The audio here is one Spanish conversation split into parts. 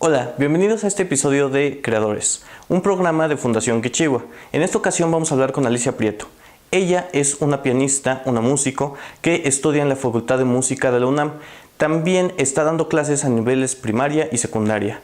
Hola, bienvenidos a este episodio de Creadores, un programa de Fundación Quechigua. En esta ocasión vamos a hablar con Alicia Prieto. Ella es una pianista, una músico que estudia en la Facultad de Música de la UNAM. También está dando clases a niveles primaria y secundaria.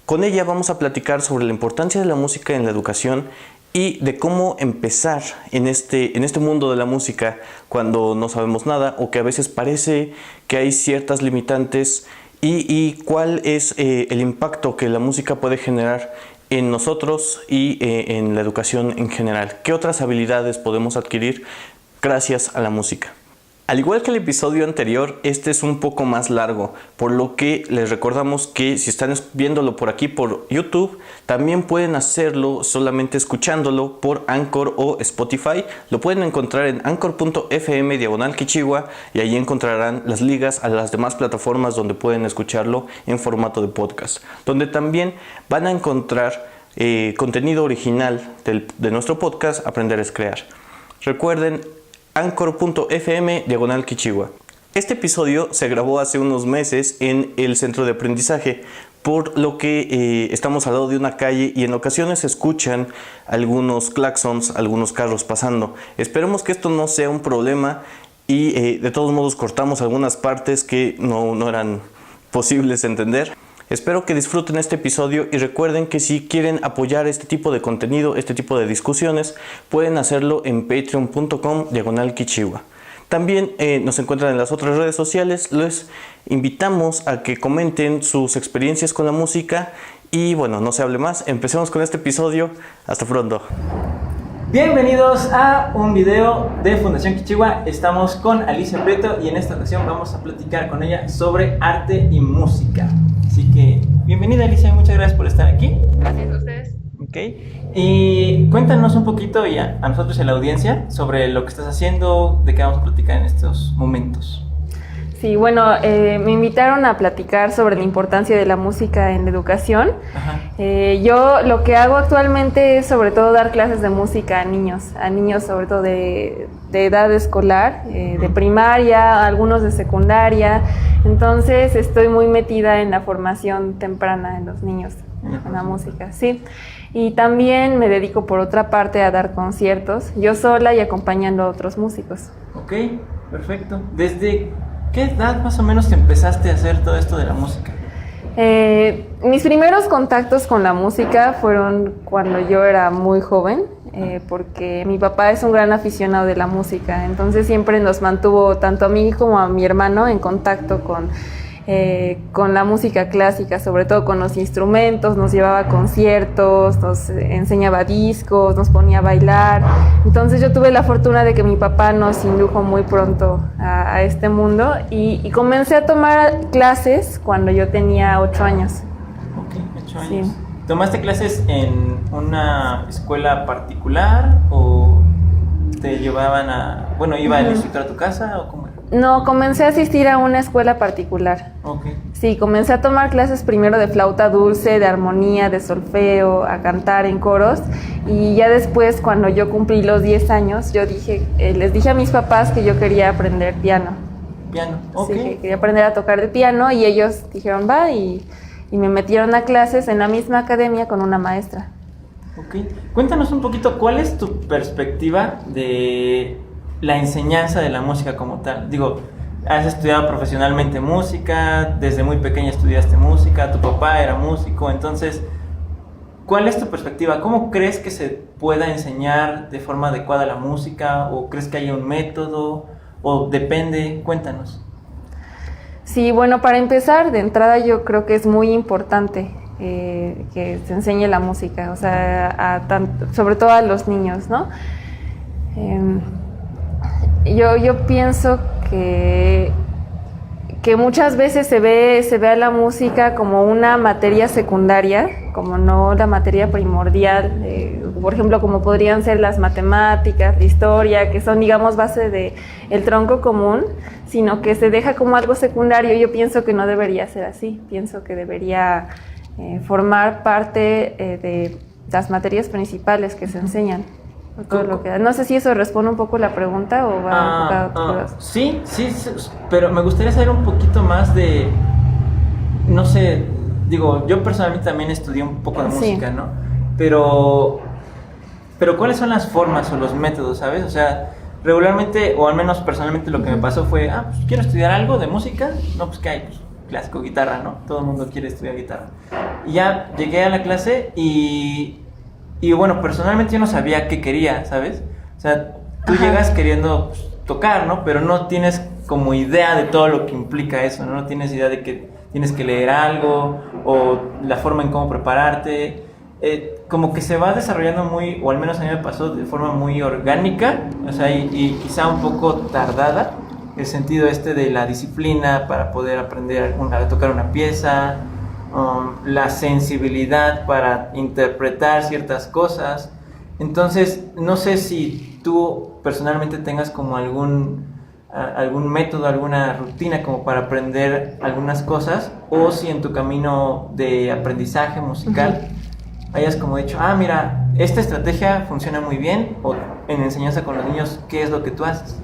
Con ella vamos a platicar sobre la importancia de la música en la educación y de cómo empezar en este mundo de la música cuando no sabemos nada o que a veces parece que hay ciertas limitantes y cuál es el impacto que la música puede generar en nosotros y en la educación en general. ¿Qué otras habilidades podemos adquirir gracias a la música? Al igual que el episodio anterior, este es un poco más largo, por lo que les recordamos que si están viéndolo por aquí por YouTube, también pueden hacerlo solamente escuchándolo por Anchor o Spotify. Lo pueden encontrar en anchor.fm/Quechigua y ahí encontrarán las ligas a las demás plataformas donde pueden escucharlo en formato de podcast, donde también van a encontrar contenido original de nuestro podcast Aprender es Crear. Recuerden anchor.fm/Quechigua. Este episodio se grabó hace unos meses en el centro de aprendizaje, por lo que estamos al lado de una calle y en ocasiones se escuchan algunos claxons, algunos carros pasando. Esperemos que esto no sea un problema y de todos modos cortamos algunas partes que no eran posibles de entender. Espero que disfruten este episodio y recuerden que si quieren apoyar este tipo de contenido, este tipo de discusiones, pueden hacerlo en patreon.com/Quechigua. También nos encuentran en las otras redes sociales. Les invitamos a que comenten sus experiencias con la música y bueno, no se hable más, empecemos con este episodio. Hasta pronto. Bienvenidos a un video de Fundación Quechigua. Estamos con Alicia Prieto y en esta ocasión vamos a platicar con ella sobre arte y música. Así que, bienvenida Alicia, muchas gracias por estar aquí. Gracias a ustedes. Ok, y cuéntanos un poquito y a nosotros y a la audiencia sobre lo que estás haciendo, de qué vamos a platicar en estos momentos. Sí, bueno, me invitaron a platicar sobre la importancia de la música en la educación. Yo lo que hago actualmente es sobre todo dar clases de música a niños sobre todo de edad escolar, de primaria, algunos de secundaria. Entonces estoy muy metida en la formación temprana en los niños, en la música, sí. Y también me dedico por otra parte a dar conciertos, yo sola y acompañando a otros músicos. Ok, perfecto. ¿Desde qué edad más o menos te empezaste a hacer todo esto de la música? Mis primeros contactos con la música fueron cuando yo era muy joven, porque mi papá es un gran aficionado de la música, entonces siempre nos mantuvo tanto a mí como a mi hermano en contacto con la música clásica, sobre todo con los instrumentos, nos llevaba a conciertos, nos enseñaba discos, nos ponía a bailar. Entonces yo tuve la fortuna de que mi papá nos indujo muy pronto a este mundo y comencé a tomar clases cuando yo tenía 8 años. Ok, 8 años. Sí. ¿Tomaste clases en una escuela particular o te llevaban iba el instructor a tu casa o cómo era? No, comencé a asistir a una escuela particular. Okay. Sí, comencé a tomar clases primero de flauta dulce, de armonía, de solfeo, a cantar en coros y ya después cuando yo cumplí los 10 años, les dije a mis papás que yo quería aprender piano. Piano, ok. Sí, que quería aprender a tocar el piano y ellos dijeron va y me metieron a clases en la misma academia con una maestra. Ok, cuéntanos un poquito cuál es tu perspectiva de la enseñanza de la música como tal. Digo, has estudiado profesionalmente música, desde muy pequeña estudiaste música, tu papá era músico, entonces, ¿cuál es tu perspectiva? ¿Cómo crees que se pueda enseñar de forma adecuada la música? ¿O crees que haya un método? ¿O depende? Cuéntanos. Sí, bueno, para empezar, de entrada yo creo que es muy importante que se enseñe la música, o sea, sobre todo a los niños, ¿no? Yo pienso que muchas veces se ve a la música como una materia secundaria, como no la materia primordial, por ejemplo, como podrían ser las matemáticas, la historia, que son, digamos, base del tronco común, sino que se deja como algo secundario. Yo pienso que no debería ser así, pienso que debería formar parte de las materias principales que se enseñan. Todo lo que da. No sé si eso responde un poco la pregunta o va enfocado a sí, pero me gustaría saber un poquito más de, no sé, digo, yo personalmente también estudié un poco de Sí. música, ¿no? Pero ¿cuáles son las formas o los métodos, sabes? O sea, regularmente, o al menos personalmente lo que me pasó fue, pues quiero estudiar algo de música, no, pues ¿qué hay? Pues, clásico, guitarra, ¿no? Todo el mundo quiere estudiar guitarra. Y ya llegué a la clase y bueno, personalmente yo no sabía qué quería, ¿sabes? O sea, tú Ajá. llegas queriendo pues, tocar, ¿no? Pero no tienes como idea de todo lo que implica eso, ¿no? No tienes idea de que tienes que leer algo o la forma en cómo prepararte. Como que se va desarrollando muy, o al menos a mí me pasó de forma muy orgánica, o sea, y quizá un poco tardada, el sentido de la disciplina para poder aprender a tocar una pieza, la sensibilidad para interpretar ciertas cosas. Entonces, no sé si tú personalmente tengas como algún método, alguna rutina como para aprender algunas cosas, o si en tu camino de aprendizaje musical hayas como dicho, mira, esta estrategia funciona muy bien, o en enseñanza con los niños, ¿qué es lo que tú haces?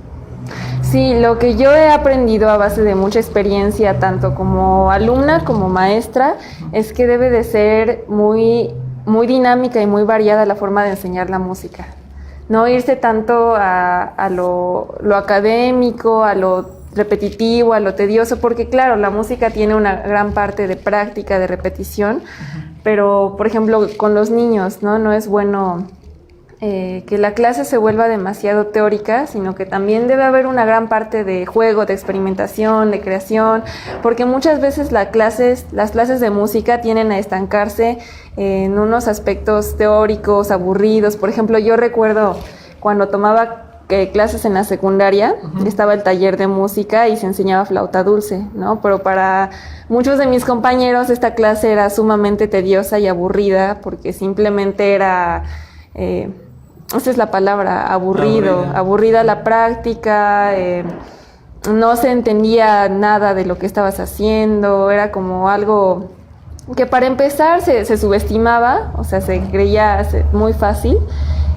Sí, lo que yo he aprendido a base de mucha experiencia, tanto como alumna como maestra, es que debe de ser muy, muy dinámica y muy variada la forma de enseñar la música. No irse tanto a lo académico, a lo repetitivo, a lo tedioso, porque claro, la música tiene una gran parte de práctica, de repetición, pero por ejemplo con los niños, no es bueno que la clase se vuelva demasiado teórica, sino que también debe haber una gran parte de juego, de experimentación, de creación, porque muchas veces las clases de música tienden a estancarse en unos aspectos teóricos, aburridos. Por ejemplo, yo recuerdo cuando tomaba clases en la secundaria, estaba el taller de música y se enseñaba flauta dulce, ¿no? Pero para muchos de mis compañeros esta clase era sumamente tediosa y aburrida, porque simplemente era... esa es la palabra, aburrida la práctica, no se entendía nada de lo que estabas haciendo, era como algo que para empezar se subestimaba, o sea, se creía muy fácil,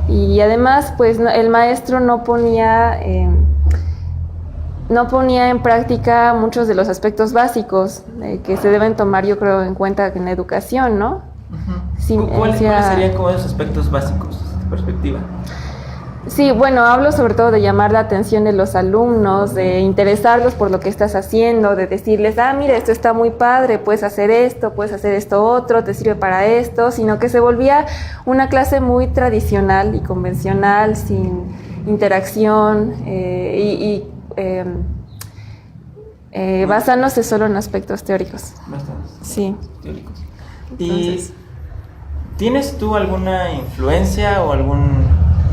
y además pues el maestro no ponía en práctica muchos de los aspectos básicos que se deben tomar, yo creo, en cuenta en la educación, ¿no? Sí, ¿Cuáles serían como esos aspectos básicos de tu perspectiva? Sí, bueno, hablo sobre todo de llamar la atención de los alumnos, de interesarlos por lo que estás haciendo, de decirles, mira, esto está muy padre, puedes hacer esto otro, te sirve para esto, sino que se volvía una clase muy tradicional y convencional, sin interacción basándose solo en aspectos teóricos. Bastantes. Sí. Teóricos. Entonces, ¿Y tienes tú alguna influencia o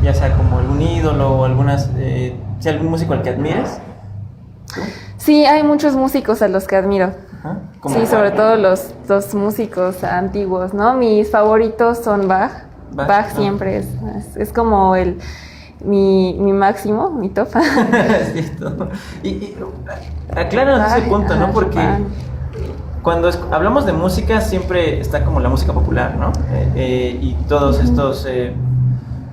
ya sea como algún ídolo o algún músico al que admires? ¿Tú? sí, hay muchos músicos a los que admiro. Ajá. ¿Cómo Sí, cuál? sobre todo los músicos antiguos, ¿no? Mis favoritos son Bach. Bach siempre es como mi máximo, mi top. Es cierto. Y acláranos ese punto, ¿no? Porque cuando hablamos de música siempre está como la música popular, ¿no? Y todos estos,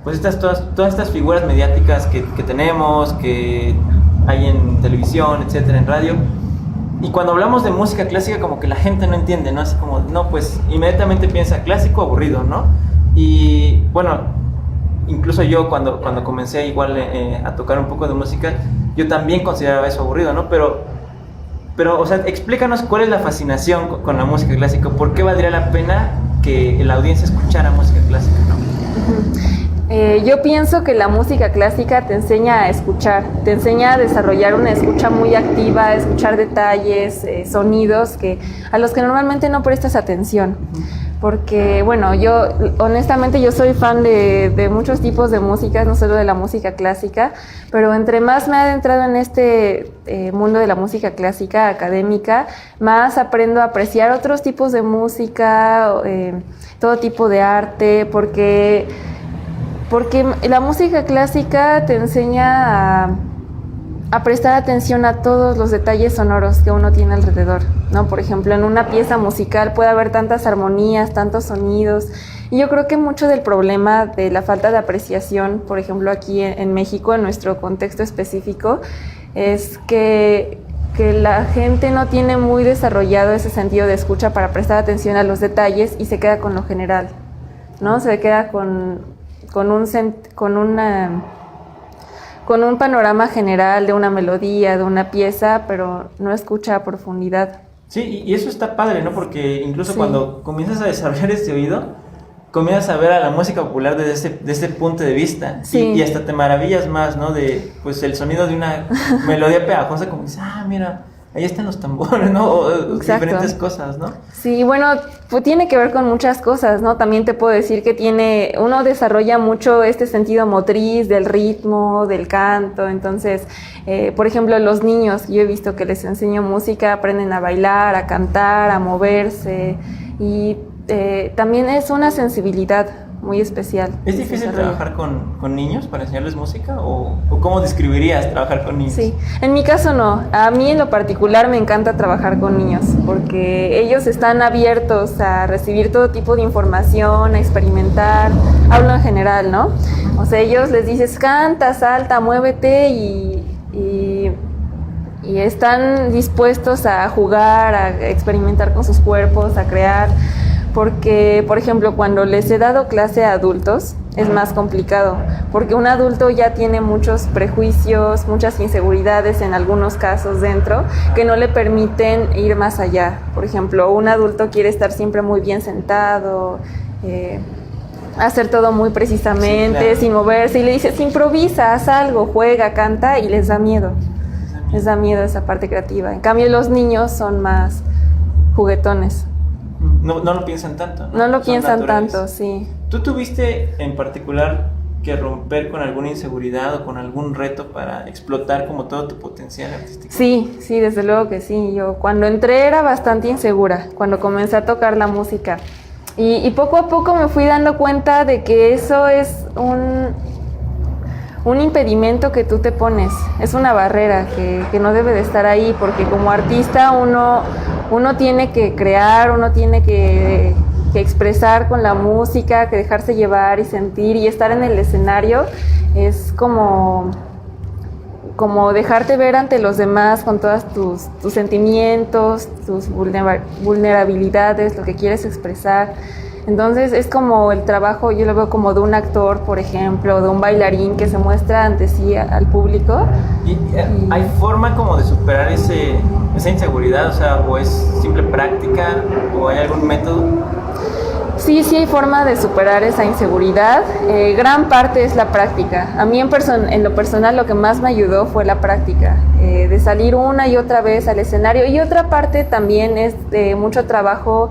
pues todas estas figuras mediáticas que tenemos, que hay en televisión, etcétera, en radio. Y cuando hablamos de música clásica como que la gente no entiende, ¿no? Así como, no, pues inmediatamente piensa clásico, aburrido, ¿no? Y bueno, incluso yo cuando comencé igual a tocar un poco de música, yo también consideraba eso aburrido, ¿no? Pero, o sea, explícanos cuál es la fascinación con la música clásica, ¿por qué valdría la pena que la audiencia escuchara música clásica, ¿no? Yo pienso que la música clásica te enseña a escuchar, te enseña a desarrollar una escucha muy activa, a escuchar detalles, sonidos a los que normalmente no prestas atención. Porque, bueno, yo honestamente yo soy fan de muchos tipos de música, no solo de la música clásica, pero entre más me he adentrado en este mundo de la música clásica académica, más aprendo a apreciar otros tipos de música, todo tipo de arte, porque la música clásica te enseña a prestar atención a todos los detalles sonoros que uno tiene alrededor, ¿no? Por ejemplo, en una pieza musical puede haber tantas armonías, tantos sonidos, y yo creo que mucho del problema de la falta de apreciación, por ejemplo, aquí en México, en nuestro contexto específico, es que que la gente no tiene muy desarrollado ese sentido de escucha para prestar atención a los detalles y se queda con lo general, ¿no? Se queda con un panorama general de una melodía, de una pieza, pero no escucha a profundidad. Sí, y eso está padre, ¿no? Porque incluso Sí. cuando comienzas a desarrollar este oído, comienzas a ver a la música popular desde este punto de vista. Sí. Y hasta te maravillas más, ¿no? De, pues, el sonido de una melodía pegajosa, como dices, mira, ahí están los tambores, ¿no? O diferentes cosas, ¿no? Sí, bueno, pues tiene que ver con muchas cosas, ¿no? También te puedo decir que uno desarrolla mucho este sentido motriz del ritmo, del canto. Entonces, por ejemplo, los niños, yo he visto que les enseño música, aprenden a bailar, a cantar, a moverse, y también es una sensibilidad muy especial. ¿Es difícil trabajar con niños para enseñarles música? ¿O cómo describirías trabajar con niños? Sí, en mi caso no. A mí en lo particular me encanta trabajar con niños porque ellos están abiertos a recibir todo tipo de información, a experimentar. Hablo en general, ¿no? O sea, ellos les dices canta, salta, muévete y están dispuestos a jugar, a experimentar con sus cuerpos, a crear. Porque, por ejemplo, cuando les he dado clase a adultos, es más complicado, porque un adulto ya tiene muchos prejuicios, muchas inseguridades en algunos casos dentro, que no le permiten ir más allá. Por ejemplo, un adulto quiere estar siempre muy bien sentado, hacer todo muy precisamente, sí, claro, sin moverse, y le dices, improvisa, haz algo, juega, canta, y les da miedo. Les da miedo esa parte creativa. En cambio, los niños son más juguetones. No lo piensan tanto, ¿no? No lo Son piensan naturales. tanto, sí. ¿Tú tuviste en particular que romper con alguna inseguridad o con algún reto para explotar como todo tu potencial artístico? Sí, desde luego que sí. Yo cuando entré era bastante insegura, cuando comencé a tocar la música. Y poco a poco me fui dando cuenta de que eso es un impedimento que tú te pones, es una barrera que no debe de estar ahí, porque como artista uno tiene que crear, uno tiene que expresar con la música, que dejarse llevar y sentir, y estar en el escenario es como dejarte ver ante los demás con todos tus sentimientos, tus vulnerabilidades, lo que quieres expresar. Entonces es como el trabajo, yo lo veo como de un actor, por ejemplo, de un bailarín que se muestra ante sí al público. ¿Y hay forma como de superar esa inseguridad? O sea, ¿o es simple práctica o hay algún método? Sí hay forma de superar esa inseguridad. Gran parte es la práctica. A mí en lo personal lo que más me ayudó fue la práctica, de salir una y otra vez al escenario. Y otra parte también es de mucho trabajo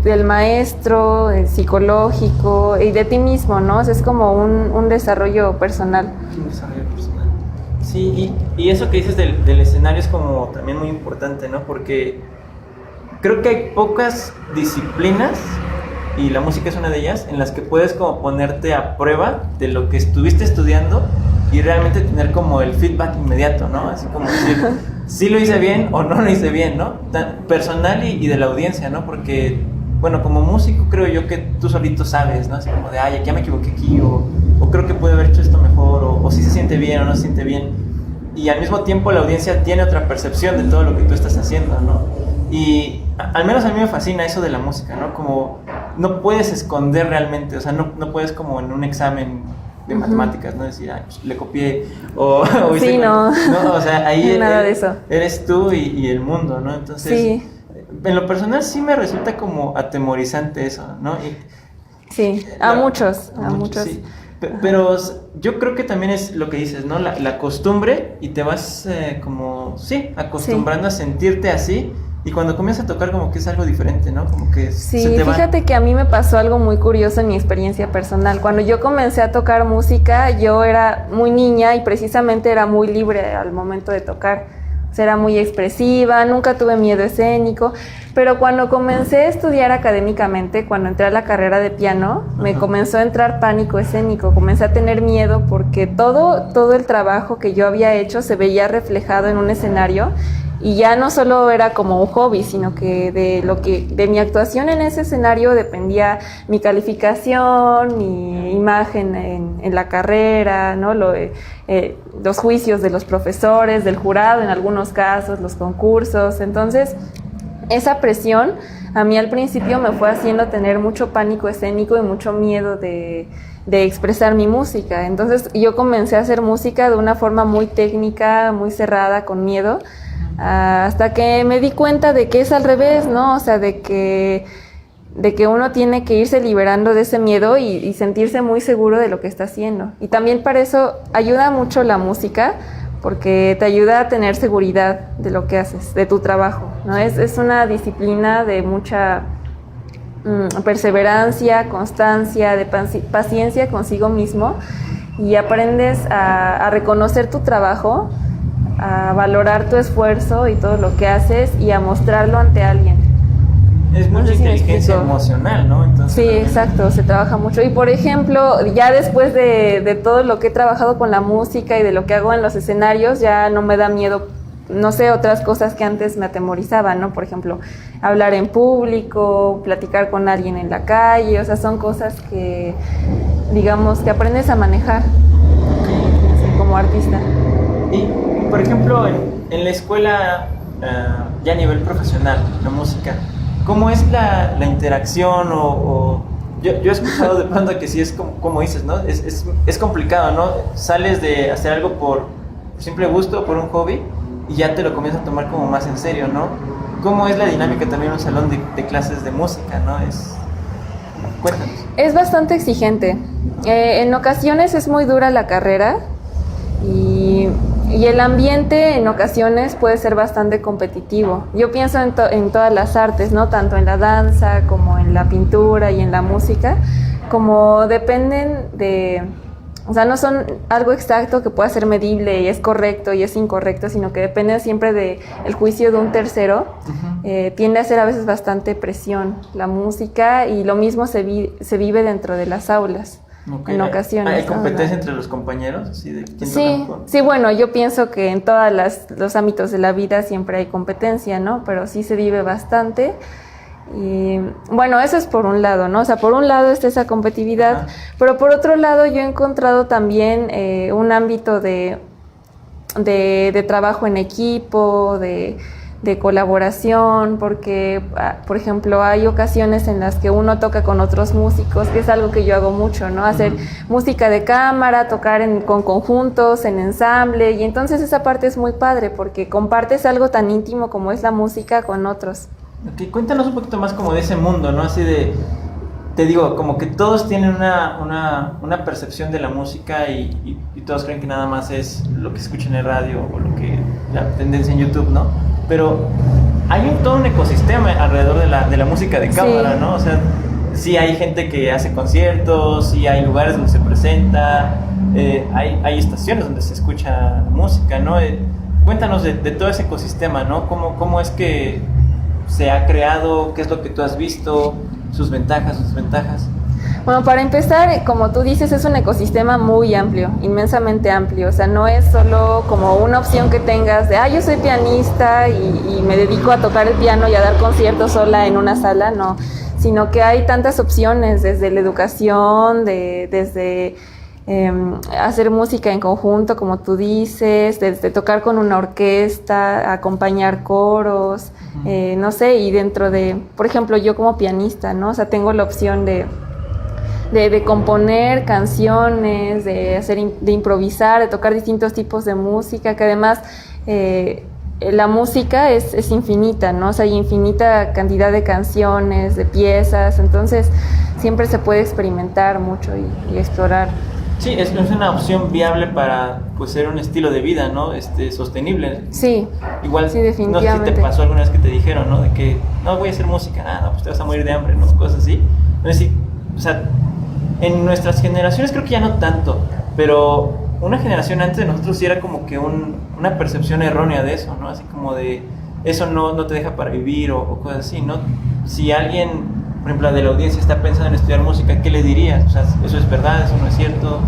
del maestro, psicológico y de ti mismo, ¿no? O sea, es como un desarrollo personal. Un desarrollo personal. Sí, y eso que dices del escenario es como también muy importante, ¿no? Porque creo que hay pocas disciplinas, y la música es una de ellas, en las que puedes como ponerte a prueba de lo que estuviste estudiando y realmente tener como el feedback inmediato, ¿no? Así como decir, sí lo hice bien o no lo hice bien, ¿no? Personal y de la audiencia, ¿no? Porque, bueno, como músico creo yo que tú solito sabes, ¿no? Así como de, ya me equivoqué aquí, o creo que pude haber hecho esto mejor, o si se siente bien o no se siente bien. Y al mismo tiempo la audiencia tiene otra percepción de todo lo que tú estás haciendo, ¿no? Y al menos a mí me fascina eso de la música, ¿no? Como no puedes esconder realmente, o sea, no puedes como en un examen de matemáticas, ¿no? Decir, pues le copié, o sí, no, o sea, ahí nada de eso. Eres tú y el mundo, ¿no? Entonces, sí, en lo personal sí me resulta como atemorizante eso, ¿no? Sí, a muchos. Sí. Pero yo creo que también es lo que dices, ¿no? La costumbre, y te vas acostumbrando a sentirte así. Y cuando comienzas a tocar como que es algo diferente, ¿no? Como que sí, se te va. Fíjate que a mí me pasó algo muy curioso en mi experiencia personal. Cuando yo comencé a tocar música, yo era muy niña y precisamente era muy libre al momento de tocar. O sea, era muy expresiva, nunca tuve miedo escénico. Pero cuando comencé a estudiar académicamente, cuando entré a la carrera de piano, me comenzó a entrar pánico escénico. Comencé a tener miedo porque todo el trabajo que yo había hecho se veía reflejado en un escenario. Y ya no solo era como un hobby, sino que de mi actuación en ese escenario dependía mi calificación, mi imagen en la carrera, ¿no? Los juicios de los profesores, del jurado en algunos casos, los concursos. Entonces, esa presión a mí al principio me fue haciendo tener mucho pánico escénico y mucho miedo de expresar mi música. Entonces yo comencé a hacer música de una forma muy técnica, muy cerrada, con miedo, hasta que me di cuenta de que es al revés, ¿no? O sea, de que uno tiene que irse liberando de ese miedo y sentirse muy seguro de lo que está haciendo. Y también para eso ayuda mucho la música, porque te ayuda a tener seguridad de lo que haces, de tu trabajo, ¿no? Es una disciplina de mucha perseverancia, constancia, de paciencia consigo mismo, y aprendes a reconocer tu trabajo, a valorar tu esfuerzo y todo lo que haces y a mostrarlo ante alguien. Es mucha inteligencia emocional, ¿no? Entonces, sí, también. Exacto, se trabaja mucho. Y por ejemplo, ya después de todo lo que he trabajado con la música y de lo que hago en los escenarios, ya no me da miedo, no sé, otras cosas que antes me atemorizaban, ¿no? Por ejemplo, hablar en público, platicar con alguien en la calle, o sea, son cosas que, digamos, que aprendes a manejar como artista. Y, por ejemplo, en la escuela, ya a nivel profesional, la música, ¿cómo es la interacción? Yo he escuchado de pronto que sí es como dices, ¿no? Es complicado, ¿no? Sales de hacer algo por simple gusto, por un hobby, y ya te lo comienzas a tomar como más en serio, ¿no? ¿Cómo es la dinámica también en un salón de clases de música, ¿no? Cuéntanos. Es bastante exigente. En ocasiones es muy dura la carrera y el ambiente en ocasiones puede ser bastante competitivo. Yo pienso en todas las artes, ¿no? Tanto en la danza como en la pintura y en la música, como dependen de... O sea, no son algo exacto que pueda ser medible y es correcto y es incorrecto, sino que depende siempre del juicio de un tercero. Uh-huh. Tiende a ser a veces bastante presión la música, y lo mismo se vive dentro de las aulas. Okay. En ocasiones. ¿Hay competencia entre los compañeros? Sí, bueno, yo pienso que en todos los ámbitos de la vida siempre hay competencia, ¿no? Pero sí se vive bastante. Y bueno, eso es por un lado, ¿no? O sea, por un lado está esa competitividad, pero por otro lado yo he encontrado también un ámbito de trabajo en equipo, de colaboración, porque, por ejemplo, hay ocasiones en las que uno toca con otros músicos, que es algo que yo hago mucho, ¿no? Hacer música de cámara, tocar con conjuntos, en ensamble, y entonces esa parte es muy padre, porque compartes algo tan íntimo como es la música con otros. Okay, cuéntanos un poquito más como de ese mundo, ¿no? Así de, te digo, como que todos tienen una percepción de la música y todos creen que nada más es lo que se escucha en el radio o la tendencia en YouTube, ¿no? Pero hay todo un ecosistema alrededor de la música de cámara, sí. ¿no? O sea, sí hay gente que hace conciertos, sí hay lugares donde se presenta, hay estaciones donde se escucha música, ¿no? Cuéntanos de todo ese ecosistema, ¿no? ¿Cómo es que se ha creado? ¿Qué es lo que tú has visto? ¿Sus ventajas, sus desventajas? Bueno, para empezar, como tú dices, es un ecosistema muy amplio, inmensamente amplio. O sea, no es solo como una opción que tengas de, yo soy pianista y me dedico a tocar el piano y a dar conciertos sola en una sala, no. Sino que hay tantas opciones, desde la educación, desde hacer música en conjunto, como tú dices, desde tocar con una orquesta, acompañar coros, no sé, y dentro de, por ejemplo, yo como pianista, ¿no? O sea, tengo la opción de componer canciones, de improvisar, de tocar distintos tipos de música, que además la música es infinita, ¿no? O sea, hay infinita cantidad de canciones, de piezas, entonces siempre se puede experimentar mucho y explorar. Sí, es una opción viable para pues ser un estilo de vida, ¿no? Sostenible. Sí. Igual, sí, definitivamente. No sé si te pasó alguna vez que te dijeron, ¿no? De que no voy a hacer música, no, pues te vas a morir de hambre, ¿no? Cosas así. No sé si, o sea, en nuestras generaciones creo que ya no tanto, pero una generación antes de nosotros sí era como que una percepción errónea de eso, ¿no? Así como de eso no te deja para vivir o cosas así, ¿no? Si alguien, por ejemplo, de la audiencia está pensando en estudiar música, ¿qué le dirías? O sea, ¿eso es verdad? ¿Eso no es cierto?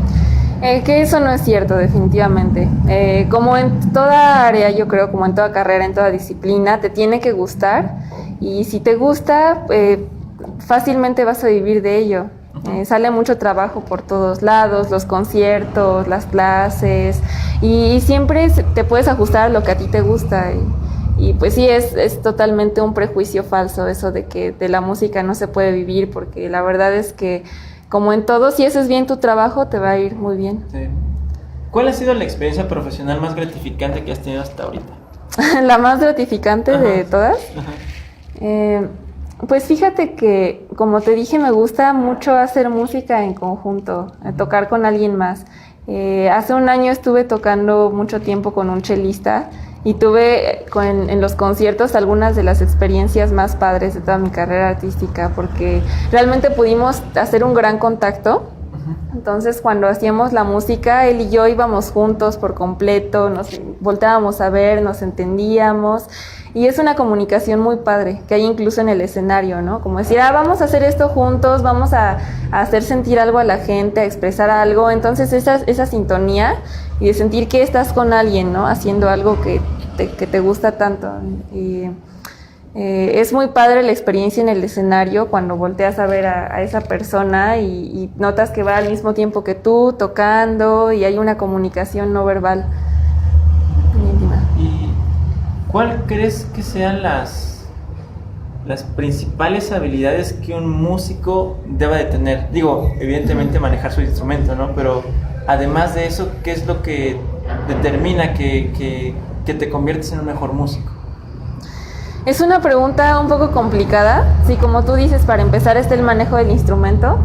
Que eso no es cierto, definitivamente. Como en toda área, yo creo, como en toda carrera, en toda disciplina, te tiene que gustar y si te gusta, fácilmente vas a vivir de ello. Sale mucho trabajo por todos lados, los conciertos, las clases y siempre te puedes ajustar a lo que a ti te gusta. Y pues sí, es totalmente un prejuicio falso eso de que de la música no se puede vivir, porque la verdad es que como en todo, si haces bien tu trabajo, te va a ir muy bien. Sí. ¿Cuál ha sido la experiencia profesional más gratificante que has tenido hasta ahorita? La más gratificante de todas. Pues fíjate que, como te dije, me gusta mucho hacer música en conjunto, tocar con alguien más. Hace un año estuve tocando mucho tiempo con un chelista y tuve en los conciertos algunas de las experiencias más padres de toda mi carrera artística, porque realmente pudimos hacer un gran contacto. Entonces, cuando hacíamos la música, él y yo íbamos juntos por completo, nos volteábamos a ver, nos entendíamos, y es una comunicación muy padre que hay incluso en el escenario, ¿no? Como decir, vamos a hacer esto juntos, vamos a hacer sentir algo a la gente, a expresar algo. Entonces, esa sintonía y de sentir que estás con alguien, ¿no? Haciendo algo que te gusta tanto. Y es muy padre la experiencia en el escenario cuando volteas a ver a esa persona y notas que va al mismo tiempo que tú tocando y hay una comunicación no verbal muy íntima. ¿Y cuál crees que sean las principales habilidades que un músico debe de tener? Digo, evidentemente manejar su instrumento, ¿no? Pero además de eso, ¿qué es lo que determina que te conviertes en un mejor músico? Es una pregunta un poco complicada. Sí, como tú dices, para empezar está el manejo del instrumento,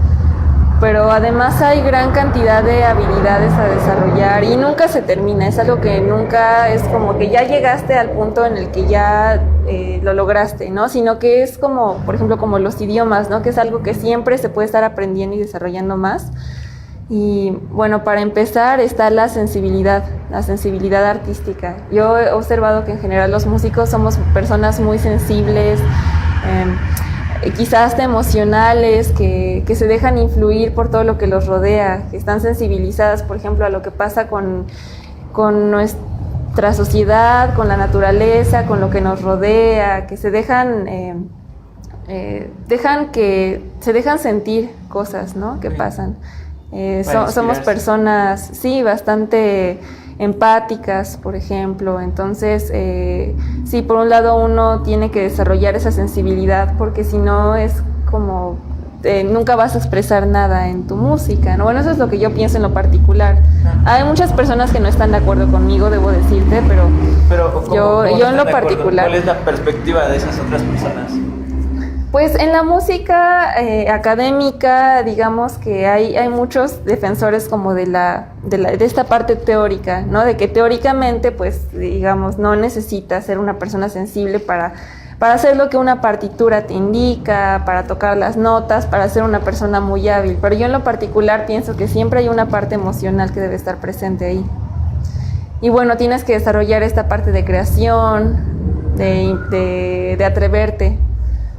pero además hay gran cantidad de habilidades a desarrollar y nunca se termina. Es algo que nunca es como que ya llegaste al punto en el que ya lo lograste, ¿no? Sino que es como, por ejemplo, como los idiomas, ¿no? Que es algo que siempre se puede estar aprendiendo y desarrollando más. Y bueno, para empezar está la sensibilidad artística. Yo he observado que en general los músicos somos personas muy sensibles, quizás hasta emocionales, que se dejan influir por todo lo que los rodea, que están sensibilizadas, por ejemplo, a lo que pasa con nuestra sociedad, con la naturaleza, con lo que nos rodea, que se dejan sentir cosas, ¿no? Que pasan. Somos personas, sí, bastante empáticas, por ejemplo. Entonces, sí, por un lado uno tiene que desarrollar esa sensibilidad, porque si no es como nunca vas a expresar nada en tu música, ¿no? Bueno, eso es lo que yo pienso en lo particular. Hay muchas personas que no están de acuerdo conmigo, debo decirte, pero yo en lo particular. ¿Cuál es la perspectiva de esas otras personas? Pues en la música académica, digamos que hay muchos defensores como de esta parte teórica, ¿no? De que teóricamente, pues, digamos, no necesitas ser una persona sensible para hacer lo que una partitura te indica, para tocar las notas, para ser una persona muy hábil. Pero yo en lo particular pienso que siempre hay una parte emocional que debe estar presente ahí. Y bueno, tienes que desarrollar esta parte de creación, de atreverte.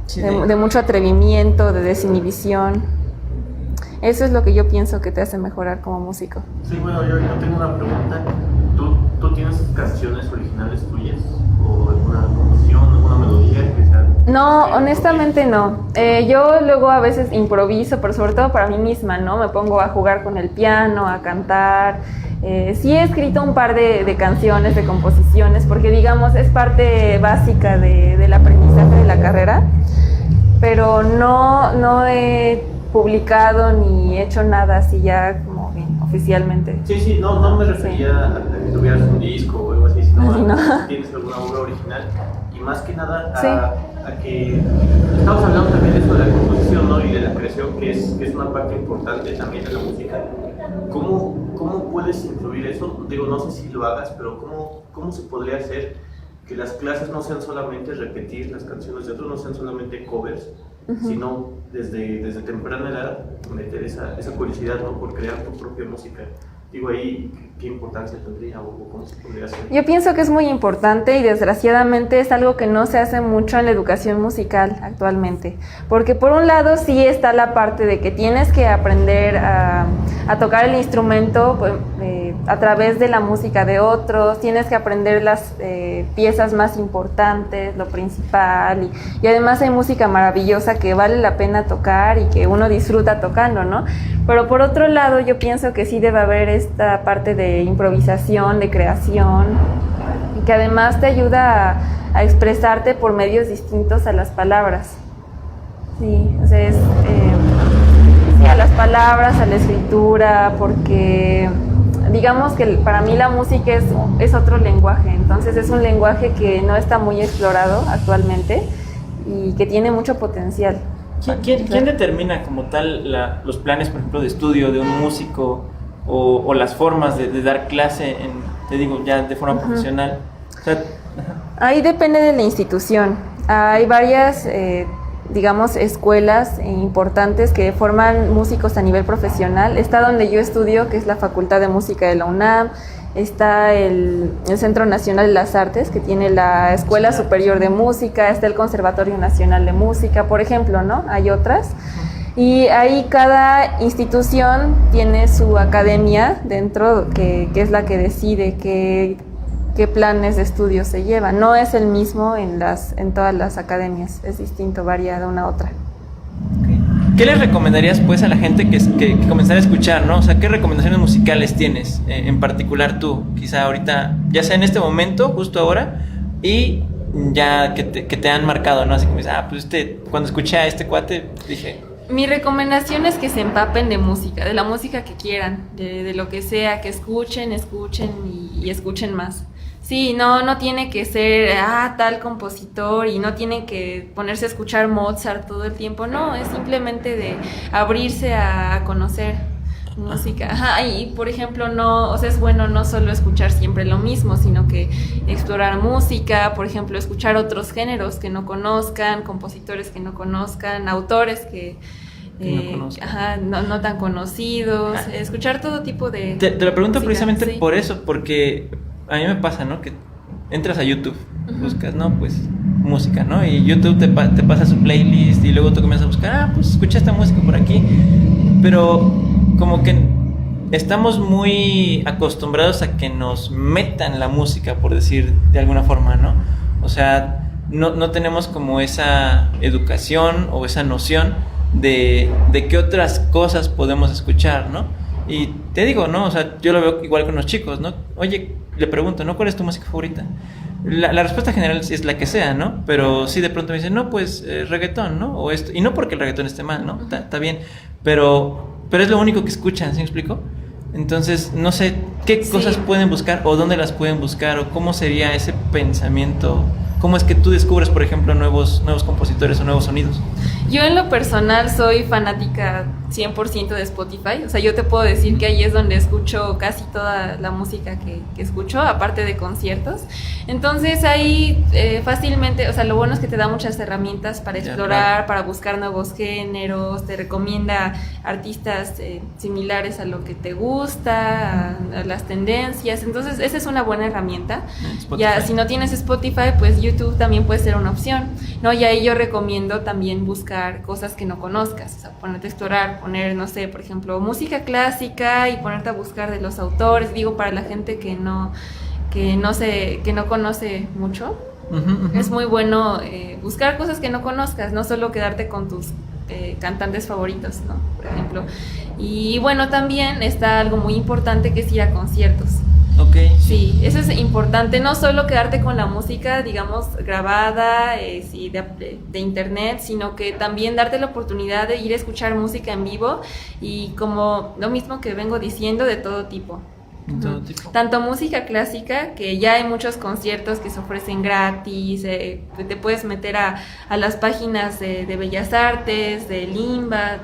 Sí, de mucho atrevimiento, de desinhibición. Eso es lo que yo pienso que te hace mejorar como músico. Sí, bueno, yo tengo una pregunta. ¿Tú tienes canciones originales tuyas? ¿O alguna composición, alguna melodía que sea? No, honestamente no. Yo luego a veces improviso, pero sobre todo para mí misma, ¿no? Me pongo a jugar con el piano, a cantar. Sí he escrito un par de canciones, de composiciones, porque digamos es parte básica del aprendizaje de la carrera, pero no he publicado ni hecho nada así ya como bien oficialmente. Sí, no me refería a que tuvieras un disco o algo así, sino si tienes alguna obra original y más que nada a que estamos hablando también de eso de la composición, ¿no? Y de la creación, que es una parte importante también de la música. ¿Cómo puedes influir eso? Digo, no sé si lo hagas, pero ¿cómo se podría hacer que las clases no sean solamente repetir las canciones de otros, no sean solamente covers, sino desde temprana edad meter esa curiosidad, ¿no? Por crear tu propia música? Digo, ahí, ¿qué importancia tendría o cómo se podría hacer? Yo pienso que es muy importante y desgraciadamente es algo que no se hace mucho en la educación musical actualmente, porque por un lado sí está la parte de que tienes que aprender a tocar el instrumento pues, a través de la música de otros, tienes que aprender las piezas más importantes, lo principal, y además hay música maravillosa que vale la pena tocar y que uno disfruta tocando, ¿no? Pero por otro lado yo pienso que sí debe haber esta parte de improvisación, de creación, y que además te ayuda a expresarte por medios distintos a las palabras. Sí, o sea, sí, a las palabras, a la escritura, porque digamos que para mí la música es otro lenguaje, entonces es un lenguaje que no está muy explorado actualmente y que tiene mucho potencial. ¿Quién determina como tal los planes, por ejemplo, de estudio de un músico o las formas de dar clase, te digo, ya de forma profesional? O sea, ahí depende de la institución. Hay varias, digamos, escuelas importantes que forman músicos a nivel profesional. Está donde yo estudio, que es la Facultad de Música de la UNAM. Está el Centro Nacional de las Artes, que tiene la Escuela Superior de Música. Está el Conservatorio Nacional de Música, por ejemplo, ¿no? Hay otras. Y ahí cada institución tiene su academia dentro, que es la que decide qué planes de estudio se llevan. No es el mismo en todas las academias, es distinto, varía de una a otra. ¿Qué les recomendarías pues a la gente que comenzara a escuchar, ¿no? O sea, ¿qué recomendaciones musicales tienes en particular tú? Quizá ahorita, ya sea en este momento, justo ahora, y ya que te han marcado, ¿no? Así que me dices, pues cuando escuché a este cuate, dije... Mi recomendación es que se empapen de música, de la música que quieran, de lo que sea, que escuchen y escuchen más. Sí, no tiene que ser tal compositor y no tiene que ponerse a escuchar Mozart todo el tiempo, no, es simplemente de abrirse a conocer música. Y por ejemplo, o sea, es bueno no solo escuchar siempre lo mismo, sino que explorar música, por ejemplo, escuchar otros géneros que no conozcan, compositores que no conozcan, autores que no tan conocidos, escuchar todo tipo de Te lo pregunto música, precisamente sí. por eso, porque a mí me pasa, ¿no? Que entras a YouTube, buscas, ¿no? Pues música, ¿no? Y YouTube te pasa su playlist y luego tú comienzas a buscar, pues escucha esta música por aquí, pero como que estamos muy acostumbrados a que nos metan la música, por decir de alguna forma, ¿no? O sea, no tenemos como esa educación o esa noción de qué otras cosas podemos escuchar, ¿no? Y te digo, ¿no? O sea, yo lo veo igual con los chicos, ¿no? Oye, le pregunto, ¿no? ¿Cuál es tu música favorita? La respuesta general es la que sea, ¿no? Pero sí de pronto me dicen, no, pues reggaetón, ¿no? O esto. Y no porque el reggaetón esté mal, ¿no? Está bien, pero es lo único que escuchan, ¿sí me explico? Entonces, no sé qué cosas pueden buscar o dónde las pueden buscar o cómo sería ese pensamiento. ¿Cómo es que tú descubres, por ejemplo, nuevos compositores o nuevos sonidos? Yo en lo personal soy fanática 100% de Spotify, o sea, yo te puedo decir que ahí es donde escucho casi toda la música que escucho, aparte de conciertos. Entonces ahí fácilmente, o sea, lo bueno es que te da muchas herramientas para explorar, claro, para buscar nuevos géneros, te recomienda artistas similares a lo que te gusta, a las tendencias, entonces esa es una buena herramienta. Ya, si no tienes Spotify, pues YouTube también puede ser una opción, ¿no? Y ahí yo recomiendo también buscar cosas que no conozcas, o sea, ponerte a explorar, poner, no sé, por ejemplo, música clásica y ponerte a buscar de los autores, digo, para la gente que no conoce mucho, es muy bueno buscar cosas que no conozcas, no solo quedarte con tus cantantes favoritos, ¿no? Por ejemplo. Y bueno, también está algo muy importante que es ir a conciertos. Okay. Sí, eso es importante, no solo quedarte con la música, digamos, grabada, sí, de internet, sino que también darte la oportunidad de ir a escuchar música en vivo y como lo mismo que vengo diciendo, de todo tipo. Tanto música clásica, que ya hay muchos conciertos que se ofrecen gratis, te puedes meter a las páginas de Bellas Artes, de Limba,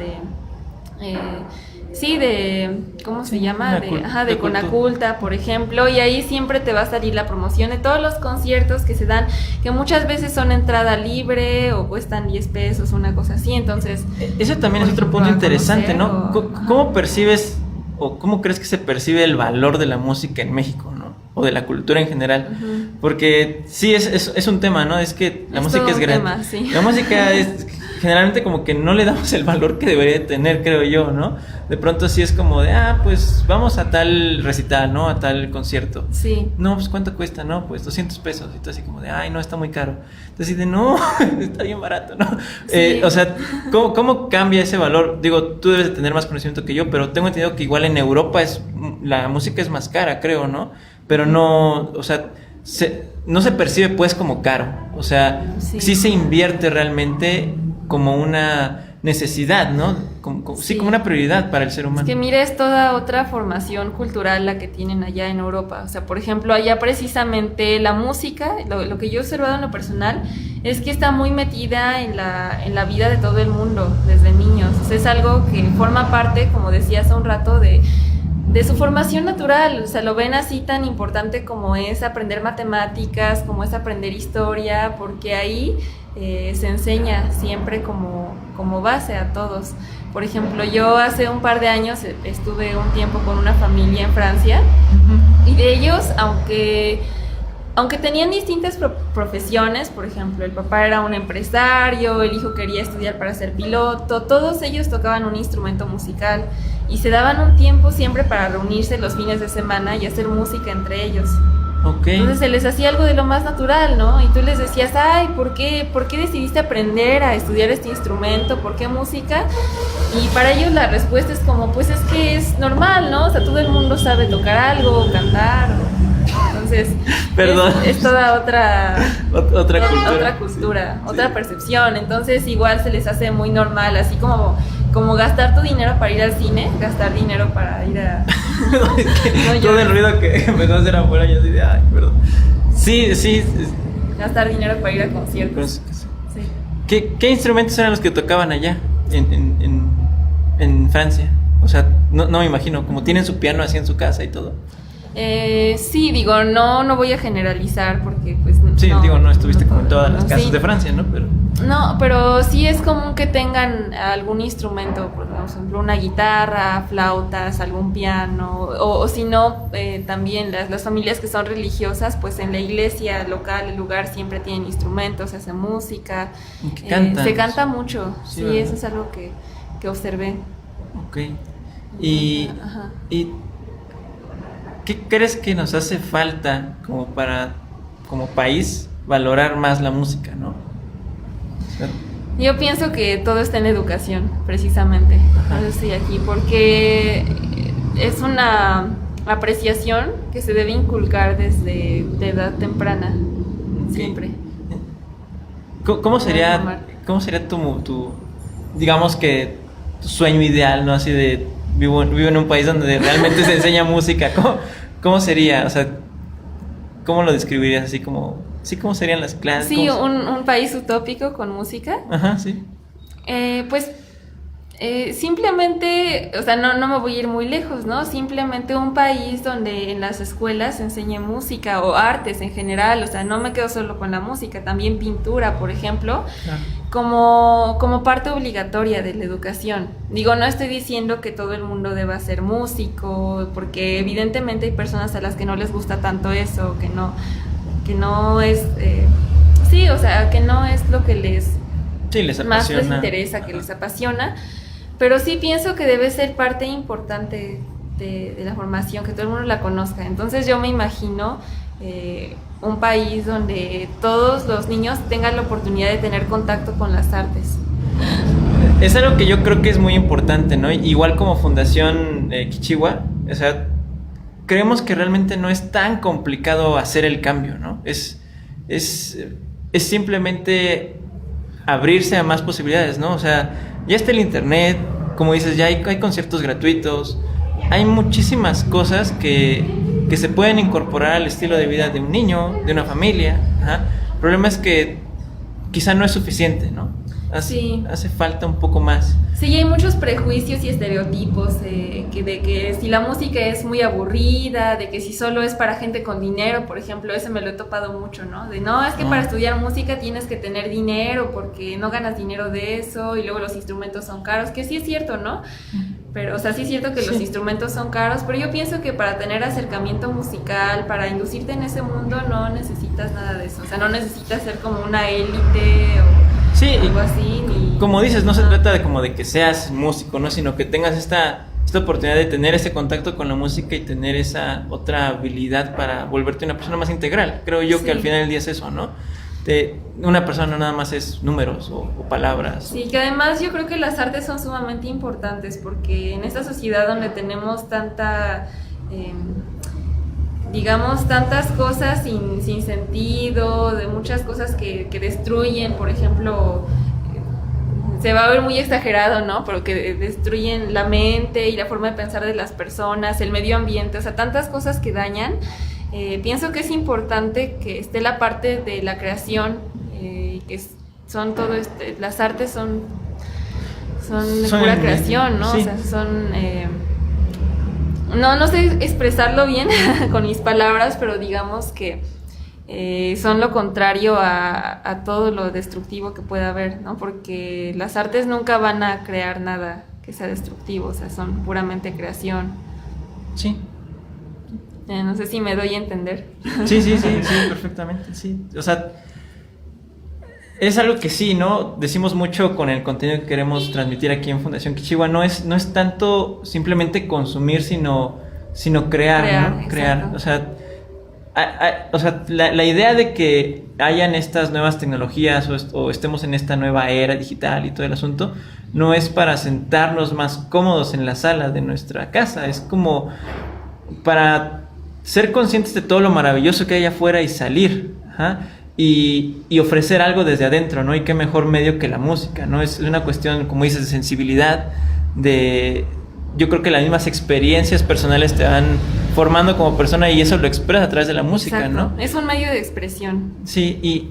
¿cómo se llama? De Conaculta, por ejemplo, y ahí siempre te va a salir la promoción de todos los conciertos que se dan, que muchas veces son entrada libre o cuestan 10 pesos, una cosa así, entonces... Eso también es otro punto interesante, ¿no? ¿Cómo percibes o cómo crees que se percibe el valor de la música en México, ¿no? O de la cultura en general. Porque sí, es un tema, ¿no? Es que la música es grande. Sí. La música es generalmente como que no le damos el valor que debería de tener, creo yo, ¿no? De pronto sí es como de, pues vamos a tal recital, ¿no? A tal concierto. Sí. No, pues ¿cuánto cuesta? No, pues 200 pesos. Y tú así como de, no, está muy caro. Entonces de, no, está bien barato, ¿no? Sí. O sea, ¿cómo cambia ese valor? Digo, tú debes de tener más conocimiento que yo, pero tengo entendido que igual en Europa la música es más cara, creo, ¿no? Pero no, o sea, no se percibe pues como caro. O sea, sí se invierte realmente como una necesidad, ¿no? Sí, como una prioridad para el ser humano. Es que mira, es toda otra formación cultural la que tienen allá en Europa. O sea, por ejemplo, allá precisamente la música, lo que yo he observado en lo personal, es que está muy metida en la vida de todo el mundo, desde niños. O sea, es algo que forma parte, como decía hace un rato, de su formación natural. O sea, lo ven así tan importante como es aprender matemáticas, como es aprender historia, porque ahí se enseña siempre como base a todos. Por ejemplo, yo hace un par de años estuve un tiempo con una familia en Francia, y de ellos, aunque tenían distintas profesiones, por ejemplo, el papá era un empresario, el hijo quería estudiar para ser piloto, todos ellos tocaban un instrumento musical y se daban un tiempo siempre para reunirse los fines de semana y hacer música entre ellos. Okay. Entonces se les hacía algo de lo más natural, ¿no? Y tú les decías, ¿por qué decidiste aprender a estudiar este instrumento? ¿Por qué música? Y para ellos la respuesta es como, pues es que es normal, ¿no? O sea, todo el mundo sabe tocar algo, cantar. Entonces, perdón, es toda otra cultura, cultura, otra percepción. Entonces igual se les hace muy normal, así como gastar tu dinero para ir al cine, gastar dinero para ir a... Todo el ruido que empezó a hacer afuera, yo así de, perdón. Sí. Gastar dinero para ir a conciertos. Sí. ¿Qué instrumentos eran los que tocaban allá en Francia? O sea, no me imagino, como tienen su piano así en su casa y todo. Sí, digo, no voy a generalizar porque pues sí, no estuviste como en todas las casas de Francia, ¿no? Pero sí es común que tengan algún instrumento, por ejemplo, una guitarra, flautas, algún piano, o si no, también las familias que son religiosas, pues en la iglesia local, el lugar, siempre tienen instrumentos, se hace música, se canta mucho, sí, eso es algo que observé. Ok, y ¿qué crees que nos hace falta como país valorar más la música, no? O sea, yo pienso que todo está en educación, precisamente. Por eso estoy aquí, porque es una apreciación que se debe inculcar desde edad temprana, siempre. ¿Cómo sería tu digamos que tu sueño ideal, ¿no? Así de vivo en un país donde realmente se enseña música. ¿Cómo sería? O sea, ¿cómo lo describirías? Así como, ¿cómo serían las clases? Sí, un país utópico con música. Ajá, sí. Simplemente, o sea, no me voy a ir muy lejos, ¿no? Simplemente un país donde en las escuelas se enseñe música o artes en general. O sea, no me quedo solo con la música, también pintura, por ejemplo. Claro. Como parte obligatoria de la educación. Digo, no estoy diciendo que todo el mundo deba ser músico, porque evidentemente hay personas a las que no les gusta tanto eso, que no es, o sea, que no es lo que les más les interesa, que les apasiona, pero sí pienso que debe ser parte importante de la formación, que todo el mundo la conozca. Entonces yo me imagino un país donde todos los niños tengan la oportunidad de tener contacto con las artes. Es algo que yo creo que es muy importante, ¿no? Igual como Fundación Quichua, o sea, creemos que realmente no es tan complicado hacer el cambio, ¿no? Es simplemente abrirse a más posibilidades, ¿no? O sea, ya está el internet, como dices, ya hay conciertos gratuitos, hay muchísimas cosas que se pueden incorporar al estilo de vida de un niño, de una familia. Ajá. El problema es que quizá no es suficiente, ¿no? Hace falta un poco más. Sí, hay muchos prejuicios y estereotipos de que si la música es muy aburrida, de que si solo es para gente con dinero, por ejemplo, eso me lo he topado mucho, ¿no? Es que para estudiar música tienes que tener dinero porque no ganas dinero de eso y luego los instrumentos son caros, que sí es cierto, ¿no? Pero, o sea, sí es cierto que los instrumentos son caros, pero yo pienso que para tener acercamiento musical, para inducirte en ese mundo, no necesitas nada de eso. O sea, no necesitas ser como una élite o algo así. Ni... Como dices, no se trata de que seas músico, ¿no? Sino que tengas esta oportunidad de tener ese contacto con la música y tener esa otra habilidad para volverte una persona más integral. Creo yo que al final del día es eso, ¿no? Una persona no nada más es números o palabras. Sí, que además yo creo que las artes son sumamente importantes porque en esta sociedad donde tenemos digamos, tantas cosas sin sentido, de muchas cosas que destruyen, por ejemplo, se va a ver muy exagerado, ¿no? Pero que destruyen la mente y la forma de pensar de las personas, el medio ambiente, o sea, tantas cosas que dañan. Pienso que es importante que esté la parte de la creación, que son todo las artes son pura creación, ¿no? Sí. O sea, son no sé expresarlo bien con mis palabras, pero digamos que son lo contrario a todo lo destructivo que pueda haber, ¿no? Porque las artes nunca van a crear nada que sea destructivo, o sea, son puramente creación. Sí. No sé si me doy a entender. Sí, perfectamente, sí. O sea, es algo que sí, ¿no? Decimos mucho con el contenido que queremos transmitir aquí en Fundación Quichua, no es tanto simplemente consumir, sino crear, ¿no? Crear. O sea, la idea de que hayan estas nuevas tecnologías o estemos en esta nueva era digital y todo el asunto, no es para sentarnos más cómodos en la sala de nuestra casa, es como para ser conscientes de todo lo maravilloso que hay afuera y salir, y ofrecer algo desde adentro, ¿no? Y qué mejor medio que la música, ¿no? Es una cuestión, como dices, de sensibilidad, yo creo que las mismas experiencias personales te van formando como persona y eso lo expresas a través de la música. Exacto. ¿No? Es un medio de expresión. Sí,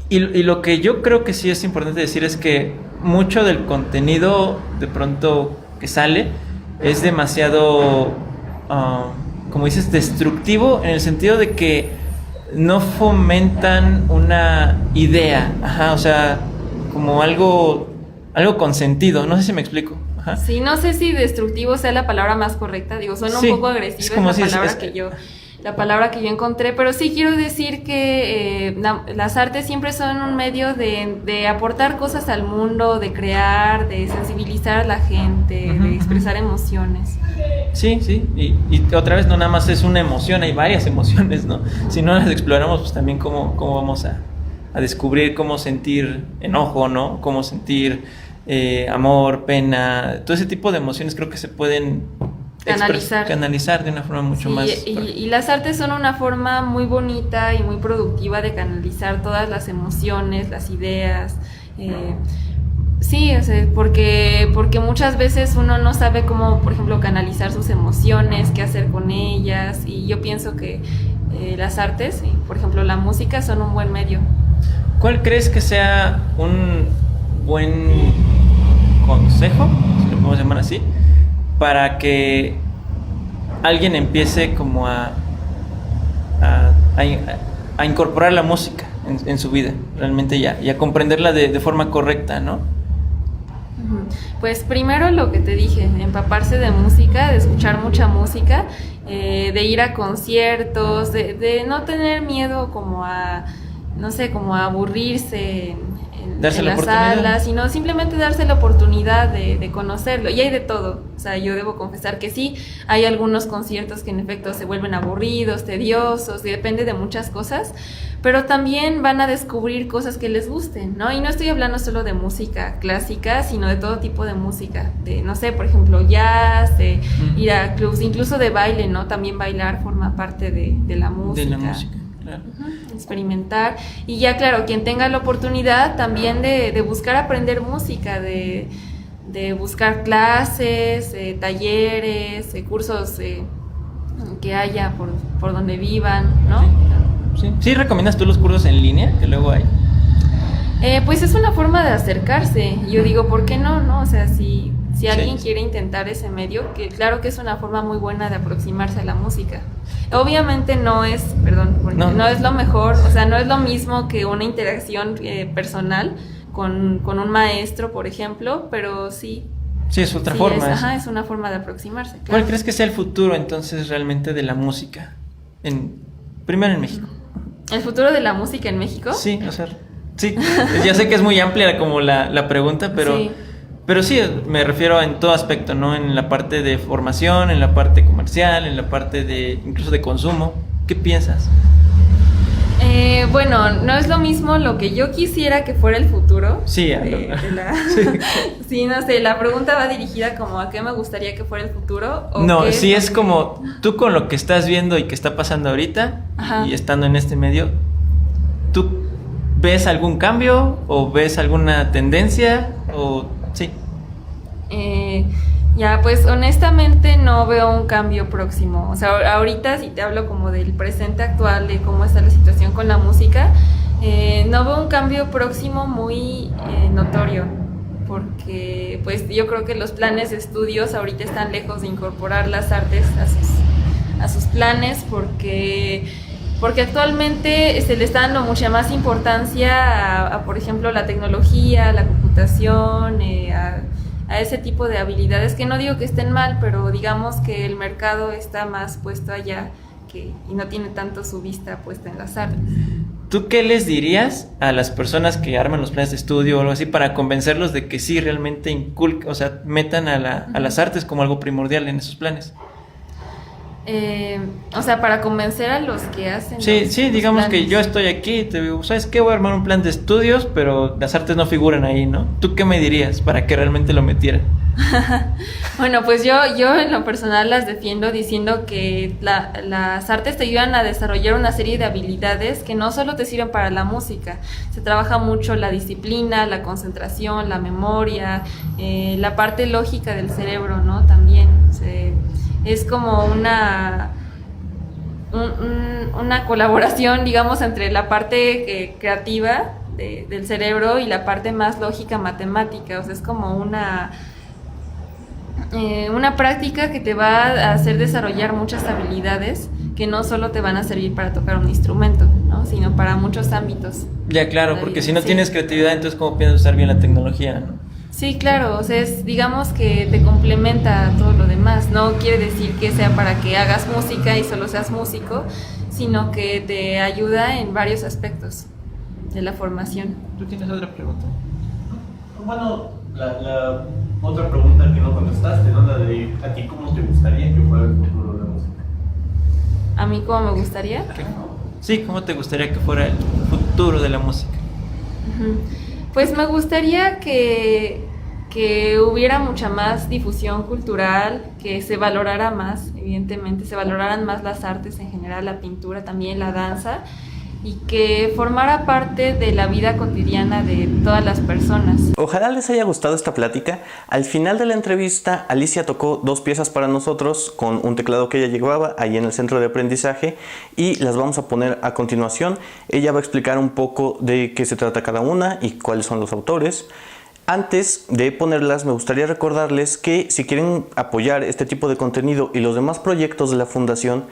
y lo que yo creo que sí es importante decir es que mucho del contenido de pronto que sale es demasiado... como dices, destructivo en el sentido de que no fomentan una idea, o sea, como algo con sentido, no sé si me explico. Sí, no sé si destructivo sea la palabra más correcta, digo, suena un poco agresiva, la palabra que yo encontré, pero sí quiero decir que las artes siempre son un medio de aportar cosas al mundo, de crear, de sensibilizar a la gente, de expresar emociones. Sí, y otra vez no nada más es una emoción, hay varias emociones, ¿no? Si no las exploramos, pues también cómo vamos a descubrir cómo sentir enojo, ¿no? Cómo sentir amor, pena, todo ese tipo de emociones creo que se pueden canalizar de una forma mucho más... Y las artes son una forma muy bonita y muy productiva de canalizar todas las emociones, las ideas. Sí, o sea, porque muchas veces uno no sabe cómo, por ejemplo, canalizar sus emociones, qué hacer con ellas, y yo pienso que las artes, por ejemplo, la música, son un buen medio. ¿Cuál crees que sea un buen consejo, si lo podemos llamar así, para que alguien empiece como a incorporar la música en su vida, realmente y a comprenderla de forma correcta, ¿no? Pues primero lo que te dije, empaparse de música, de escuchar mucha música, de ir a conciertos, de no tener miedo como a, no sé, como a aburrirse en las salas, sino simplemente darse la oportunidad de conocerlo. Y hay de todo, o sea, yo debo confesar que sí, hay algunos conciertos que en efecto se vuelven aburridos, tediosos, depende de muchas cosas, pero también van a descubrir cosas que les gusten, ¿no? Y no estoy hablando solo de música clásica, sino de todo tipo de música, de, no sé, por ejemplo, jazz, de ir a clubs, incluso de baile, ¿no? También bailar forma parte de la música. De la música, claro. Experimentar. Y ya, claro, quien tenga la oportunidad también de buscar aprender música, de buscar clases, talleres, cursos que haya por donde vivan, ¿no? ¿Sí recomiendas tú los cursos en línea que luego hay? Pues es una forma de acercarse. Yo digo, ¿por qué no? ¿No? O sea, si alguien quiere intentar ese medio, que claro que es una forma muy buena de aproximarse a la música. Obviamente no es lo mejor, o sea, no es lo mismo que una interacción personal con un maestro, por ejemplo, pero sí Sí, es otra forma. Es una forma de aproximarse. Claro. ¿Cuál crees que sea el futuro entonces realmente de la música? Primero en México. ¿El futuro de la música en México? Sí, o sea, sí, ya sé que es muy amplia como la pregunta, pero sí, me refiero en todo aspecto, ¿no? En la parte de formación, en la parte comercial, en la parte de incluso de consumo. ¿Qué piensas? Bueno, no es lo mismo lo que yo quisiera que fuera el futuro. Sí, sí, no sé, la pregunta va dirigida como a qué me gustaría que fuera el futuro. No, sí es como tú con lo que estás viendo y que está pasando ahorita, ajá, y estando en este medio, ¿tú ves algún cambio o ves alguna tendencia o sí? Ya, pues honestamente no veo un cambio próximo. O sea, ahorita si te hablo como del presente actual, de cómo está la situación con la música, no veo un cambio próximo muy notorio, porque pues yo creo que los planes de estudios ahorita están lejos de incorporar las artes a sus planes, porque actualmente se le está dando mucha más importancia a por ejemplo, la tecnología, la computación, a ese tipo de habilidades, que no digo que estén mal, pero digamos que el mercado está más puesto allá y no tiene tanto su vista puesta en las artes. ¿Tú qué les dirías a las personas que arman los planes de estudio o algo así para convencerlos de que sí realmente metan a las artes como algo primordial en esos planes? O sea, para convencer a los que hacen. Sí, digamos que yo estoy aquí, te digo, ¿sabes qué? Voy a armar un plan de estudios, pero las artes no figuran ahí, ¿no? ¿Tú qué me dirías para que realmente lo metieran? Bueno, pues yo en lo personal las defiendo diciendo que las artes te ayudan a desarrollar una serie de habilidades que no solo te sirven para la música. Se trabaja mucho la disciplina, la concentración, la memoria, la parte lógica del cerebro, ¿no? También es como una colaboración, digamos, entre la parte creativa del cerebro y la parte más lógica matemática. O sea, es como una práctica que te va a hacer desarrollar muchas habilidades que no solo te van a servir para tocar un instrumento, ¿no? Sino para muchos ámbitos. Ya, claro, porque si no tienes creatividad, entonces ¿cómo piensas usar bien la tecnología, no? Sí, claro, o sea, digamos que te complementa a todo lo demás. No quiere decir que sea para que hagas música y solo seas músico, sino que te ayuda en varios aspectos de la formación. ¿Tú tienes otra pregunta? Bueno, la otra pregunta que no contestaste, ¿no? La de ¿a ti cómo te gustaría que fuera el futuro de la música? ¿A mí cómo me gustaría? Sí, ¿cómo te gustaría que fuera el futuro de la música? Pues me gustaría que hubiera mucha más difusión cultural, que se valorara más, evidentemente, se valoraran más las artes en general, la pintura también, la danza, y que formara parte de la vida cotidiana de todas las personas. Ojalá les haya gustado esta plática. Al final de la entrevista, Alicia tocó 2 piezas para nosotros con un teclado que ella llevaba ahí en el centro de aprendizaje y las vamos a poner a continuación. Ella va a explicar un poco de qué se trata cada una y cuáles son los autores. Antes de ponerlas, me gustaría recordarles que si quieren apoyar este tipo de contenido y los demás proyectos de la Fundación,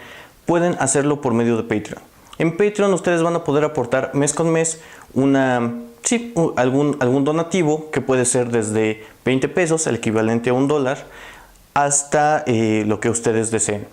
pueden hacerlo por medio de Patreon. En Patreon ustedes van a poder aportar mes con mes algún donativo que puede ser desde 20 pesos, el equivalente a $1, hasta lo que ustedes deseen.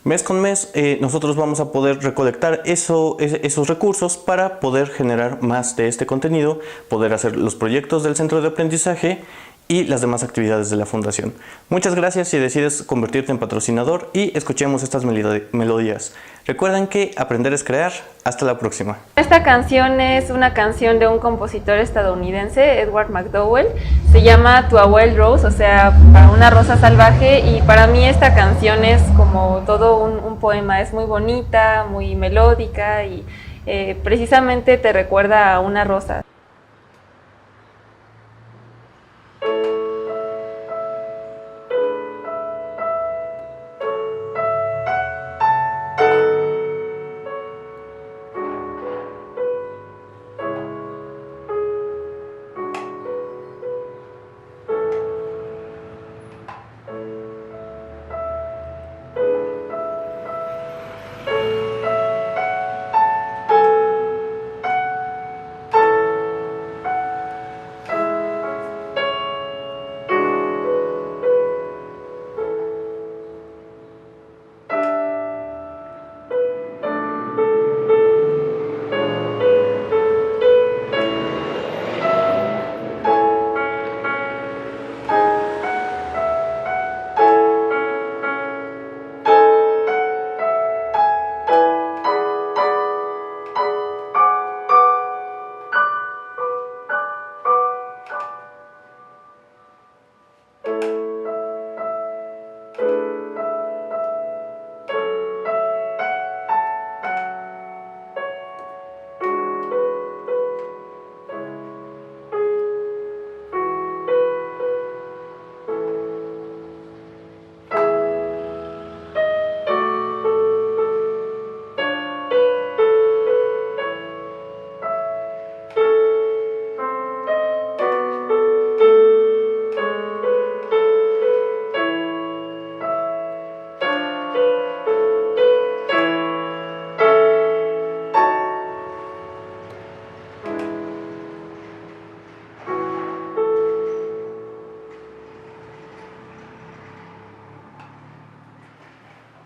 Mes con mes nosotros vamos a poder recolectar esos recursos para poder generar más de este contenido, poder hacer los proyectos del centro de aprendizaje y las demás actividades de la Fundación. Muchas gracias si decides convertirte en patrocinador y escuchemos estas melodías. Recuerden que aprender es crear. Hasta la próxima. Esta canción es una canción de un compositor estadounidense, Edward McDowell. Se llama To a Wild Rose, o sea, para una rosa salvaje, y para mí esta canción es como todo un poema. Es muy bonita, muy melódica y precisamente te recuerda a una rosa.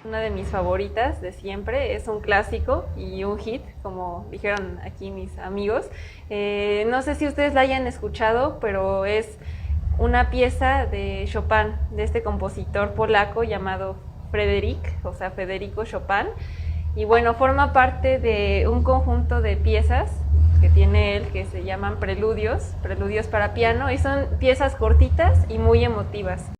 Una de mis favoritas de siempre, es un clásico y un hit, como dijeron aquí mis amigos. No sé si ustedes la hayan escuchado, pero es una pieza de Chopin, de este compositor polaco llamado Federico Chopin. Y bueno, forma parte de un conjunto de piezas que tiene él que se llaman preludios para piano, y son piezas cortitas y muy emotivas.